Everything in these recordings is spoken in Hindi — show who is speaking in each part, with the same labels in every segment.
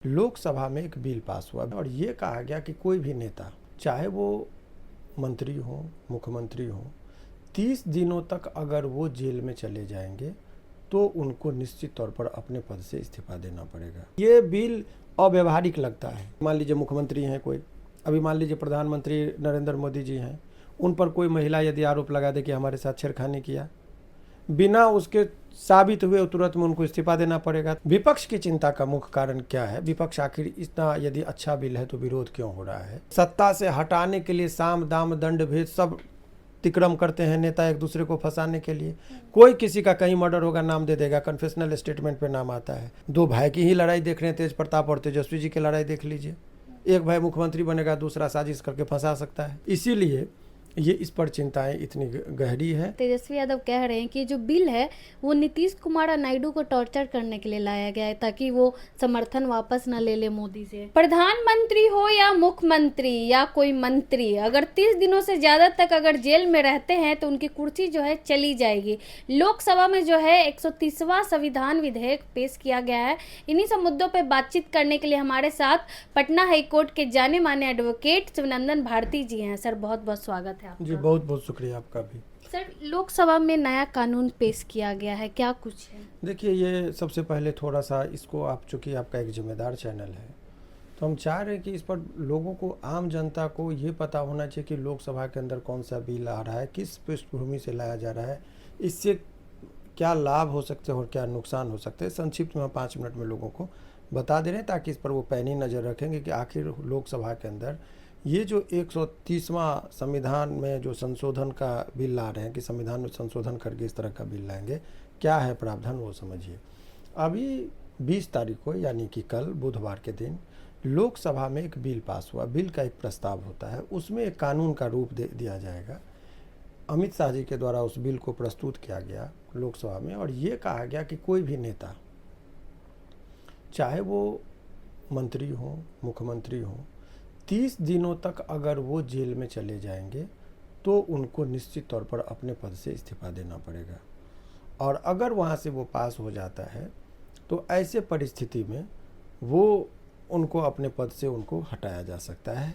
Speaker 1: लोकसभा में एक बिल पास हुआ और ये कहा गया कि कोई भी नेता, चाहे वो मंत्री हो, मुख्यमंत्री हो, 30 दिनों तक अगर वो जेल में चले जाएंगे तो उनको निश्चित तौर पर अपने पद से इस्तीफा देना पड़ेगा। ये बिल अव्यवहारिक लगता है। मान लीजिए मुख्यमंत्री हैं कोई, अभी मान लीजिए प्रधानमंत्री नरेंद्र मोदी जी हैं, उन पर कोई महिला यदि आरोप लगा दे कि हमारे साथ छेड़खानी किया, बिना उसके साबित हुए तुरंत में उनको इस्तीफा देना पड़ेगा। विपक्ष की चिंता का मुख्य कारण क्या है? विपक्ष आखिर इतना यदि अच्छा बिल है तो विरोध क्यों हो रहा है? सत्ता से हटाने के लिए साम दाम दंड भेद सब अतिक्रम करते हैं नेता एक दूसरे को फंसाने के लिए। कोई किसी का कहीं मर्डर होगा नाम दे देगा, कन्फेशनल स्टेटमेंट पे नाम आता है। दो भाई की ही लड़ाई देख रहे हैं, तेज प्रताप और तेजस्वी जी की लड़ाई देख लीजिए। एक भाई मुख्यमंत्री बनेगा, दूसरा साजिश करके फंसा सकता है। इसीलिए ये इस पर चिंताएं इतनी गहरी है।
Speaker 2: तेजस्वी यादव कह रहे हैं कि जो बिल है वो नीतीश कुमार और नायडू को टॉर्चर करने के लिए लाया गया है ताकि वो समर्थन वापस न ले ले मोदी से। प्रधानमंत्री हो या मुख्यमंत्री या कोई मंत्री, अगर 30 दिनों से ज्यादा तक अगर जेल में रहते हैं तो उनकी कुर्सी जो है चली जाएगी। लोकसभा में जो है 130वां संविधान विधेयक पेश किया गया है। इन्हीं सब मुद्दों पर बातचीत करने के लिए हमारे साथ पटना हाईकोर्ट के जाने माने एडवोकेट शिवनंदन भारती जी हैं। सर बहुत बहुत स्वागत है आपका।
Speaker 1: जी बहुत बहुत शुक्रिया आपका भी।
Speaker 2: सर लोकसभा में नया कानून पेश किया गया है, क्या कुछ है?
Speaker 1: देखिए, ये सबसे पहले थोड़ा सा इसको, आप चूँकि आपका एक जिम्मेदार चैनल है तो हम चाह रहे हैं कि इस पर लोगों को, आम जनता को ये पता होना चाहिए कि लोकसभा के अंदर कौन सा बिल आ रहा है, किस पृष्ठभूमि से लाया जा रहा है, इससे क्या लाभ हो सकते हैं और क्या नुकसान हो सकते हैं। संक्षिप्त में 5 मिनट में लोगों को बता दे रहे हैं ताकि इस पर वो पैनी नज़र रखेंगे कि आखिर लोकसभा के अंदर ये जो 130वां संविधान में जो संशोधन का बिल ला रहे हैं कि संविधान में संशोधन करके इस तरह का बिल लाएंगे, क्या है प्रावधान वो समझिए। अभी 20 तारीख को यानी कि कल बुधवार के दिन लोकसभा में एक बिल पास हुआ। बिल का एक प्रस्ताव होता है, उसमें एक कानून का रूप दे दिया जाएगा। अमित शाह जी के द्वारा उस बिल को प्रस्तुत किया गया लोकसभा में और ये कहा गया कि कोई भी नेता, चाहे वो मंत्री हो, मुख्यमंत्री हो, 30 दिनों तक अगर वो जेल में चले जाएंगे तो उनको निश्चित तौर पर अपने पद से इस्तीफा देना पड़ेगा। और अगर वहाँ से वो पास हो जाता है तो ऐसे परिस्थिति में वो उनको अपने पद से उनको हटाया जा सकता है।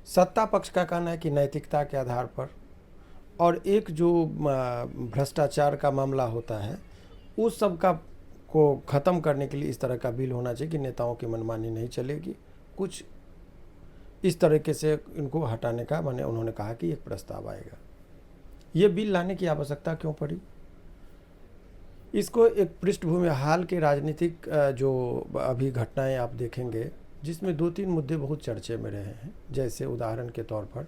Speaker 1: सत्ता पक्ष का कहना है कि नैतिकता के आधार पर, और एक जो भ्रष्टाचार का मामला होता है उस सब का को ख़त्म करने के लिए इस तरह का बिल होना चाहिए कि नेताओं की मनमानी नहीं चलेगी। कुछ इस तरीके से इनको हटाने का माने उन्होंने कहा कि एक प्रस्ताव आएगा। ये बिल लाने की आवश्यकता क्यों पड़ी? इसको एक पृष्ठभूमि, हाल के राजनीतिक जो अभी घटनाएं आप देखेंगे जिसमें 2-3 मुद्दे बहुत चर्चे में रहे हैं। जैसे उदाहरण के तौर पर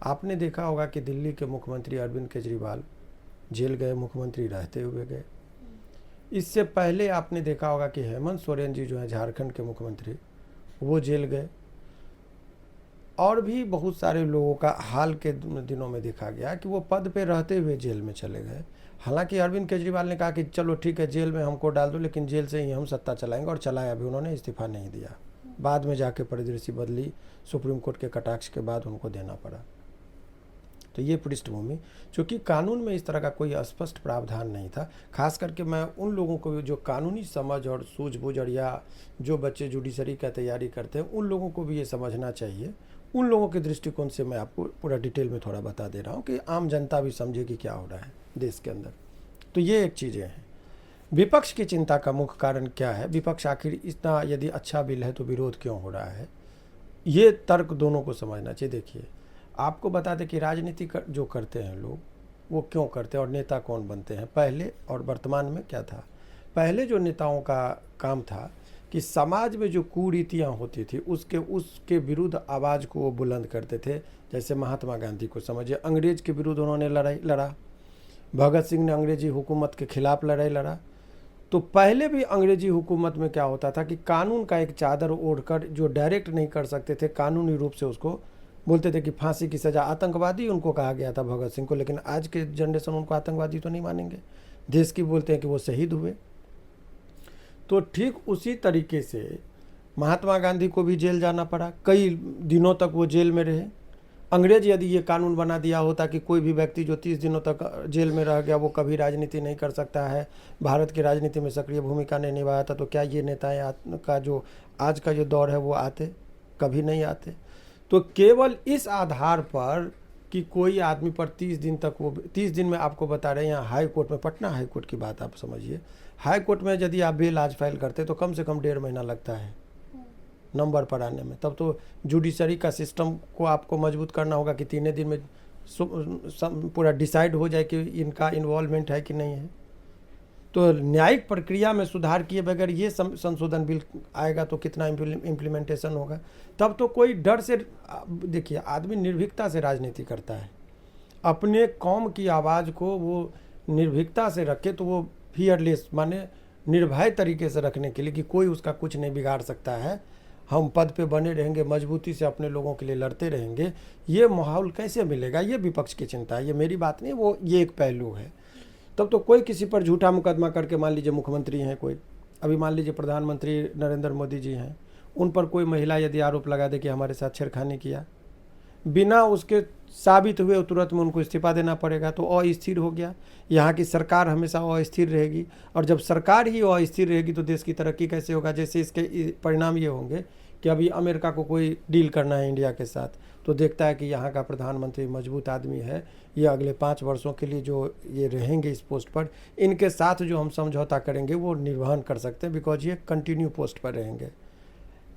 Speaker 1: आपने देखा होगा कि दिल्ली के मुख्यमंत्री अरविंद केजरीवाल जेल गए, मुख्यमंत्री रहते हुए गए। इससे पहले आपने देखा होगा कि हेमंत सोरेन जी जो हैं झारखंड के मुख्यमंत्री, वो जेल गए। और भी बहुत सारे लोगों का हाल के दिनों में देखा गया कि वो पद पे रहते हुए जेल में चले गए। हालांकि अरविंद केजरीवाल ने कहा कि चलो ठीक है जेल में हमको डाल दो, लेकिन जेल से ही हम सत्ता चलाएंगे, और चलाया भी उन्होंने, इस्तीफा नहीं दिया। बाद में जाके परिदृश्य बदली, सुप्रीम कोर्ट के कटाक्ष के बाद उनको देना पड़ा। तो ये पृष्ठभूमि, चूँकि कानून में इस तरह का कोई स्पष्ट प्रावधान नहीं था। खास करके मैं उन लोगों को जो कानूनी समझ और सूझबूझ, और या जो बच्चे जुडिशरी का तैयारी करते हैं, उन लोगों को भी ये समझना चाहिए। उन लोगों के दृष्टिकोण से मैं आपको पूरा डिटेल में थोड़ा बता दे रहा हूँ कि आम जनता भी समझे कि क्या हो रहा है देश के अंदर। तो ये एक चीज़ें हैं। विपक्ष की चिंता का मुख्य कारण क्या है? विपक्ष आखिर इतना यदि अच्छा बिल है तो विरोध क्यों हो रहा है? ये तर्क दोनों को समझना चाहिए। देखिए, आपको बता दें कि राजनीति जो करते हैं लोग, वो क्यों करते हैं और नेता कौन बनते हैं। पहले और वर्तमान में क्या था? पहले जो नेताओं का काम था कि समाज में जो कुरीतियाँ होती थी उसके विरुद्ध आवाज़ को वो बुलंद करते थे। जैसे महात्मा गांधी को समझिए, अंग्रेज के विरुद्ध उन्होंने लड़ा। भगत सिंह ने अंग्रेजी हुकूमत के खिलाफ लड़ाई लड़ा। तो पहले भी अंग्रेजी हुकूमत में क्या होता था कि कानून का एक चादर ओढ़कर, जो डायरेक्ट नहीं कर सकते थे, कानूनी रूप से उसको बोलते थे कि फांसी की सज़ा। आतंकवादी उनको कहा गया था भगत सिंह को, लेकिन आज के जनरेशन उनको आतंकवादी तो नहीं मानेंगे, देश की बोलते हैं कि वो शहीद हुए। तो ठीक उसी तरीके से महात्मा गांधी को भी जेल जाना पड़ा, कई दिनों तक वो जेल में रहे। अंग्रेज यदि ये कानून बना दिया होता कि कोई भी व्यक्ति जो 30 दिनों तक जेल में रह गया वो कभी राजनीति नहीं कर सकता है, भारत की राजनीति में सक्रिय भूमिका नहीं निभाया था, तो क्या ये नेताएं का जो आज का जो दौर है वो आते? कभी नहीं आते। तो केवल इस आधार पर कि कोई आदमी पर 30 दिन तक, वो 30 दिन में आपको बता रहे हैं यहाँ हाई कोर्ट में, पटना हाई कोर्ट की बात आप समझिए, हाई कोर्ट में यदि आप बेल आज फाइल करते तो कम से कम 1.5 महीना लगता है नंबर पर आने में। तब तो जुडिशरी का सिस्टम को आपको मजबूत करना होगा कि 3 दिन में पूरा डिसाइड हो जाए कि इनका इन्वॉल्वमेंट है कि नहीं है। तो न्यायिक प्रक्रिया में सुधार किए बगैर ये संशोधन बिल आएगा तो कितना इम्प्लीमेंटेशन होगा? तब तो कोई डर से, देखिए आदमी निर्भीकता से राजनीति करता है, अपने कौम की आवाज़ को वो निर्भीकता से रखे, तो वो फियरलेस माने निर्भय तरीके से रखने के लिए कि कोई उसका कुछ नहीं बिगाड़ सकता है, हम पद पे बने रहेंगे, मजबूती से अपने लोगों के लिए लड़ते रहेंगे। ये माहौल कैसे मिलेगा? ये विपक्ष की चिंता है, ये मेरी बात नहीं, वो ये एक पहलू है। तब तो कोई किसी पर झूठा मुकदमा करके, मान लीजिए मुख्यमंत्री हैं कोई, अभी मान लीजिए प्रधानमंत्री नरेंद्र मोदी जी हैं, उन पर कोई महिला यदि आरोप लगा दे कि हमारे साथ छेड़खानी किया, बिना उसके साबित हुए तुरंत में उनको इस्तीफा देना पड़ेगा, तो अस्थिर हो गया। यहाँ की सरकार हमेशा अस्थिर रहेगी, और जब सरकार ही अस्थिर रहेगी तो देश की तरक्की कैसे होगा? जैसे इसके परिणाम ये होंगे कि अभी अमेरिका को कोई डील करना है इंडिया के साथ, तो देखता है कि यहाँ का प्रधानमंत्री मजबूत आदमी है, ये अगले 5 वर्षों के लिए जो ये रहेंगे इस पोस्ट पर, इनके साथ जो हम समझौता करेंगे वो निर्वहन कर सकते हैं, बिकॉज ये कंटिन्यू पोस्ट पर रहेंगे।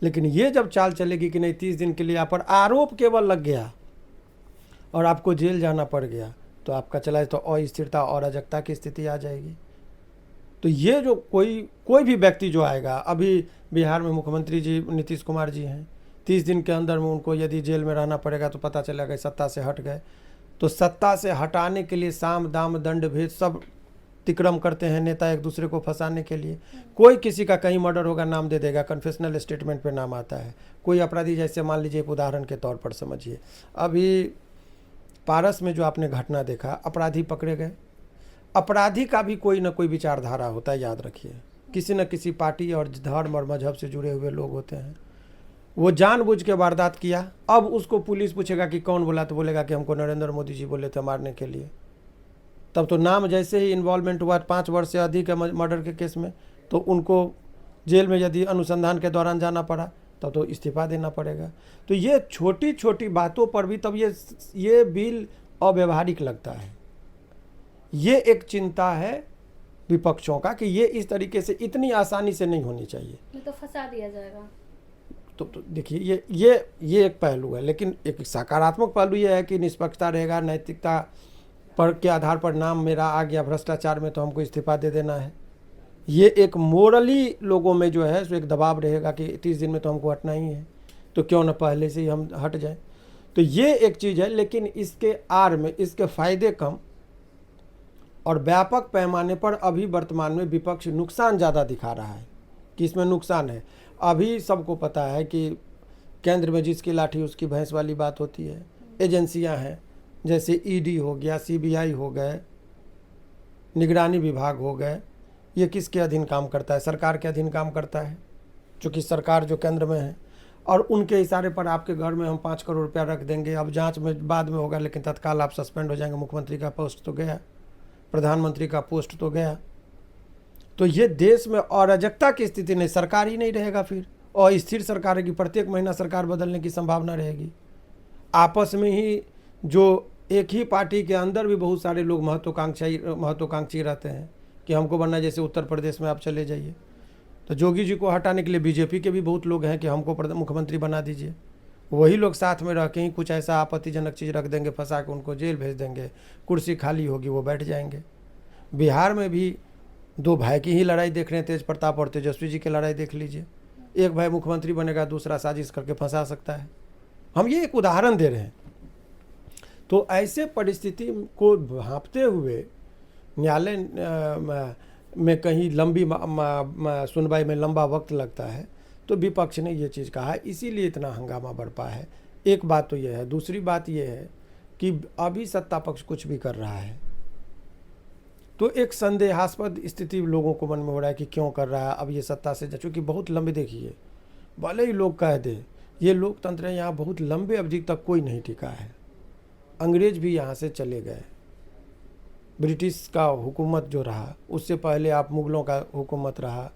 Speaker 1: लेकिन ये जब चाल चलेगी कि नहीं 30 दिन के लिए आप पर आरोप केवल लग गया और आपको जेल जाना पड़ गया, तो आपका चला तो अस्थिरता और अराजकता की स्थिति आ जाएगी। तो ये जो कोई भी व्यक्ति जो आएगा, अभी बिहार में मुख्यमंत्री जी नीतीश कुमार जी हैं, 30 दिन के अंदर में उनको यदि जेल में रहना पड़ेगा तो पता चलेगा सत्ता से हट गए, तो सत्ता से हटाने के लिए साम दाम दंड भेद सब तिक्रम करते हैं नेता एक दूसरे को फंसाने के लिए। कोई किसी का कहीं मर्डर होगा नाम दे देगा, कन्फेशनल स्टेटमेंट पे नाम आता है। कोई अपराधी, जैसे मान लीजिए एक उदाहरण के तौर पर समझिए, अभी पारस में जो आपने घटना देखा, अपराधी पकड़े गए, अपराधी का भी कोई ना कोई विचारधारा होता है, याद रखिए, किसी न किसी पार्टी और धर्म और मजहब से जुड़े हुए लोग होते हैं। वो जानबूझ के वारदात किया, अब उसको पुलिस पूछेगा कि कौन बोला, तो बोलेगा कि हमको नरेंद्र मोदी जी बोले थे मारने के लिए। तब तो नाम जैसे ही इन्वॉल्वमेंट हुआ 5 वर्ष से अधिक है मर्डर के केस में, तो उनको जेल में यदि अनुसंधान के दौरान जाना पड़ा तब तो इस्तीफा देना पड़ेगा। तो ये छोटी छोटी बातों पर भी तब ये बिल अव्यवहारिक लगता है। ये एक चिंता है विपक्षों का कि ये इस तरीके से इतनी आसानी से नहीं होनी चाहिए,
Speaker 2: नहीं तो फंसा दिया जाएगा।
Speaker 1: तो देखिए ये एक पहलू है, लेकिन एक सकारात्मक पहलू ये है कि निष्पक्षता रहेगा, नैतिकता पर के आधार पर नाम मेरा आ गया भ्रष्टाचार में तो हमको इस्तीफा दे देना है। ये एक मोरली लोगों में जो है सो एक दबाव रहेगा कि 30 दिन में तो हमको हटना ही है, तो क्यों न पहले से ही हम हट जाएं। तो ये एक चीज़ है, लेकिन इसके आड़ में इसके फ़ायदे कम और व्यापक पैमाने पर अभी वर्तमान में विपक्ष नुकसान ज़्यादा दिखा रहा है कि इसमें नुकसान है। अभी सबको पता है कि केंद्र में जिसकी लाठी उसकी भैंस वाली बात होती है। एजेंसियां हैं जैसे ईडी हो गया, सीबीआई हो गए, निगरानी विभाग हो गए, ये किसके अधीन काम करता है? सरकार के अधीन काम करता है, चूँकि सरकार जो केंद्र में है, और उनके इशारे पर आपके घर में हम 5 करोड़ रुपया रख देंगे, अब जांच में बाद में होगा लेकिन तत्काल आप सस्पेंड हो जाएंगे, मुख्यमंत्री का पोस्ट तो गया, प्रधानमंत्री का पोस्ट तो गया। तो ये देश में अराजकता की स्थिति नहीं, सरकार ही नहीं रहेगा फिर, और स्थिर सरकार रहेगी, प्रत्येक महीना सरकार बदलने की संभावना रहेगी। आपस में ही जो एक ही पार्टी के अंदर भी बहुत सारे लोग महत्वाकांक्षी रहते हैं कि हमको बनना, जैसे उत्तर प्रदेश में आप चले जाइए तो जोगी जी को हटाने के लिए बीजेपी के भी बहुत लोग हैं कि हमको मुख्यमंत्री बना दीजिए। वही लोग साथ में रह के ही कुछ ऐसा आपत्तिजनक चीज़ रख देंगे, फंसा के उनको जेल भेज देंगे, कुर्सी खाली होगी वो बैठ जाएंगे। बिहार में भी 2 भाई की ही लड़ाई देख रहे हैं, तेज प्रताप और तेजस्वी जी की लड़ाई देख लीजिए। एक भाई मुख्यमंत्री बनेगा, दूसरा साजिश करके फंसा सकता है। हम ये एक उदाहरण दे रहे हैं। तो ऐसे परिस्थिति को भांपते हुए न्यायालय में कहीं लंबी सुनवाई में लंबा वक्त लगता है, तो विपक्ष ने ये चीज़ कहा है, इसीलिए इतना हंगामा बरपा है। एक बात तो ये है। दूसरी बात ये है कि अभी सत्ता पक्ष कुछ भी कर रहा है तो एक संदेहास्पद स्थिति लोगों को मन में हो रहा है कि क्यों कर रहा है। अब ये सत्ता से, चूँकि बहुत लंबे, देखिए भले ही लोग कह दे, ये लोकतंत्र है, यहाँ बहुत लंबे अवधि तक कोई नहीं टिका है। अंग्रेज भी यहाँ से चले गए। ब्रिटिश का हुकूमत जो रहा, उससे पहले आप मुग़लों का हुकूमत रहा,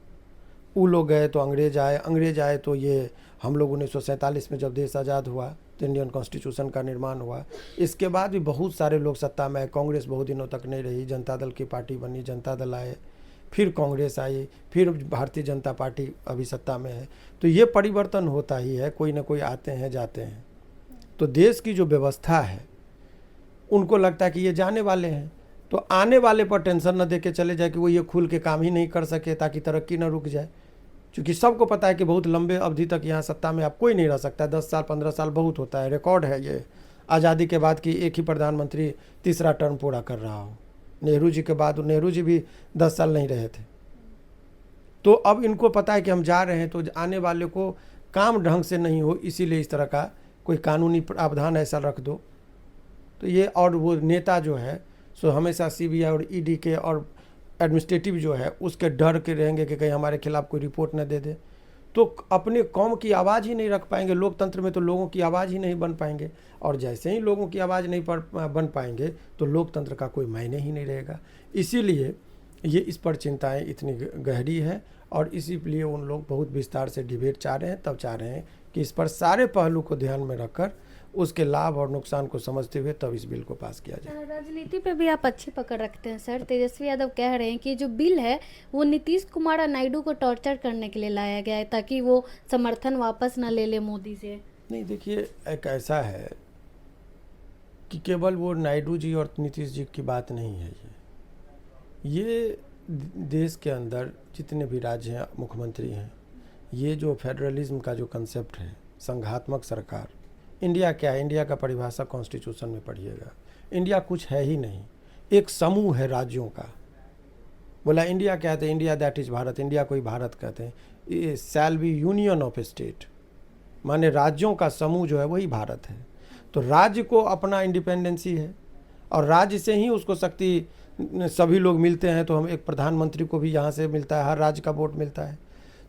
Speaker 1: वो लोग गए तो अंग्रेज आए तो ये हम लोग 1947 में जब देश आज़ाद हुआ तो इंडियन कॉन्स्टिट्यूशन का निर्माण हुआ। इसके बाद भी बहुत सारे लोग सत्ता में आए। कांग्रेस बहुत दिनों तक नहीं रही, जनता दल की पार्टी बनी, जनता दल आए, फिर कांग्रेस आई, फिर भारतीय जनता पार्टी अभी सत्ता में है। तो ये परिवर्तन होता ही है, कोई ना कोई आते हैं जाते हैं। तो देश की जो व्यवस्था है उनको लगता है कि ये जाने वाले हैं, तो आने वाले पर टेंशन न दे के चले जाए कि वो ये खुल के काम ही नहीं कर सके ताकि तरक्की न रुक जाए। क्योंकि सबको पता है कि बहुत लंबे अवधि तक यहाँ सत्ता में आप कोई नहीं रह सकता। 10 साल 15 साल बहुत होता है, रिकॉर्ड है ये आज़ादी के बाद कि एक ही प्रधानमंत्री तीसरा टर्म पूरा कर रहा हो। नेहरू जी के बाद नेहरू जी भी 10 साल नहीं रहे थे। तो अब इनको पता है कि हम जा रहे हैं तो आने वाले को काम ढंग से नहीं हो, इसीलिए इस तरह का कोई कानूनी प्रावधान ऐसा रख दो। तो ये और वो नेता जो है सो हमेशा सीबीआई और ईडी के और एडमिनिस्ट्रेटिव जो है उसके डर के रहेंगे कि कहीं हमारे खिलाफ कोई रिपोर्ट न दे दे, तो अपने कौम की आवाज़ ही नहीं रख पाएंगे। लोकतंत्र में तो लोगों की आवाज़ ही नहीं बन पाएंगे, और जैसे ही लोगों की आवाज़ नहीं बन पाएंगे तो लोकतंत्र का कोई मायने ही नहीं रहेगा। इसीलिए ये इस पर चिंताएं इतनी गहरी है, और इसीलिए उन लोग बहुत विस्तार से डिबेट चाह रहे हैं। तब चाह रहे हैं कि इस पर सारे पहलू को ध्यान में रखकर उसके लाभ और नुकसान को समझते हुए तब इस बिल को पास किया जाए।
Speaker 2: राजनीति पे भी आप अच्छी पकड़ रखते हैं सर। तेजस्वी यादव कह रहे हैं कि जो बिल है वो नीतीश कुमार और नायडू को टॉर्चर करने के लिए लाया गया है ताकि वो समर्थन वापस ना ले ले मोदी से।
Speaker 1: नहीं, देखिए, एक ऐसा है कि केवल वो नायडू जी और नीतीश जी की बात नहीं है। ये देश के अंदर जितने भी राज्य हैं, मुख्यमंत्री हैं, ये जो फेडरलिज्म का जो कंसेप्ट है, संघात्मक सरकार, इंडिया क्या है? इंडिया का परिभाषा कॉन्स्टिट्यूशन में पढ़िएगा। इंडिया कुछ है ही नहीं, एक समूह है राज्यों का। बोला इंडिया क्या है? India that is Bharat. India कोई भारत कहते हैं। ये shall be union of state, माने राज्यों का समूह जो है वही भारत है। तो राज्य को अपना इंडिपेंडेंसी है, और राज्य से ही उसको शक्ति सभी लोग मिलते हैं। तो हम एक प्रधानमंत्री को भी यहाँ से मिलता है, हर राज्य का वोट मिलता है।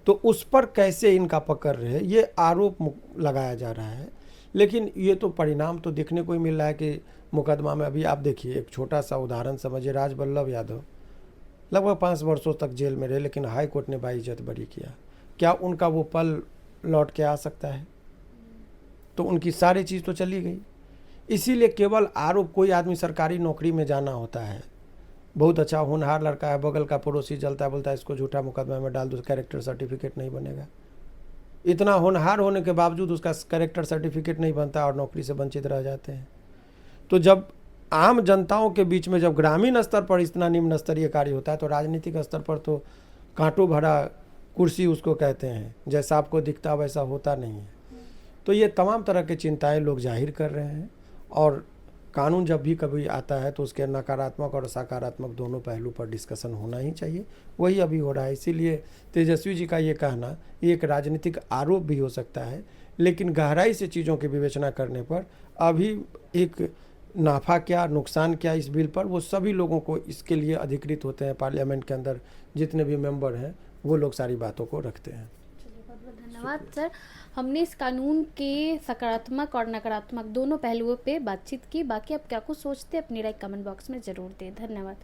Speaker 1: तो उस पर कैसे इनका पकड़ रहे, ये आरोप लगाया जा रहा है। लेकिन ये तो परिणाम तो देखने को ही मिल रहा है कि मुकदमा में अभी आप देखिए, एक छोटा सा उदाहरण समझिए। राजवल्लभ यादव लगभग 5 वर्षों तक जेल में रहे, लेकिन हाई कोर्ट ने बाइज्जत बरी किया। क्या उनका वो पल लौट के आ सकता है? तो उनकी सारी चीज़ तो चली गई। इसीलिए केवल आरोप, कोई आदमी सरकारी नौकरी में जाना होता है, बहुत अच्छा होनहार लड़का है, बगल का पड़ोसी जलता है, बोलता है इसको झूठा मुकदमा में डाल दो, कैरेक्टर सर्टिफिकेट नहीं बनेगा। इतना होनहार होने के बावजूद उसका कैरेक्टर सर्टिफिकेट नहीं बनता और नौकरी से वंचित रह जाते हैं। तो जब आम जनताओं के बीच में, जब ग्रामीण स्तर पर इतना निम्न स्तरीय कार्य होता है, तो राजनीतिक स्तर पर तो कांटों भरा कुर्सी उसको कहते हैं, जैसा आपको दिखता वैसा होता नहीं है। तो ये तमाम तरह की चिंताएं लोग जाहिर कर रहे हैं, और कानून जब भी कभी आता है तो उसके नकारात्मक और सकारात्मक दोनों पहलू पर डिस्कशन होना ही चाहिए। वही अभी हो रहा है। इसीलिए तेजस्वी जी का ये कहना एक राजनीतिक आरोप भी हो सकता है, लेकिन गहराई से चीज़ों की विवेचना करने पर अभी एक नाफा क्या, नुकसान क्या इस बिल पर, वो सभी लोगों को इसके लिए अधिकृत होते हैं। पार्लियामेंट के अंदर जितने भी मेंबर हैं वो लोग सारी बातों को रखते हैं।
Speaker 2: बहुत बहुत धन्यवाद सर। हमने इस कानून के सकारात्मक और नकारात्मक दोनों पहलुओं पे बातचीत की। बाकी आप क्या कुछ सोचते हैं अपनी राय कमेंट बॉक्स में ज़रूर दें। धन्यवाद।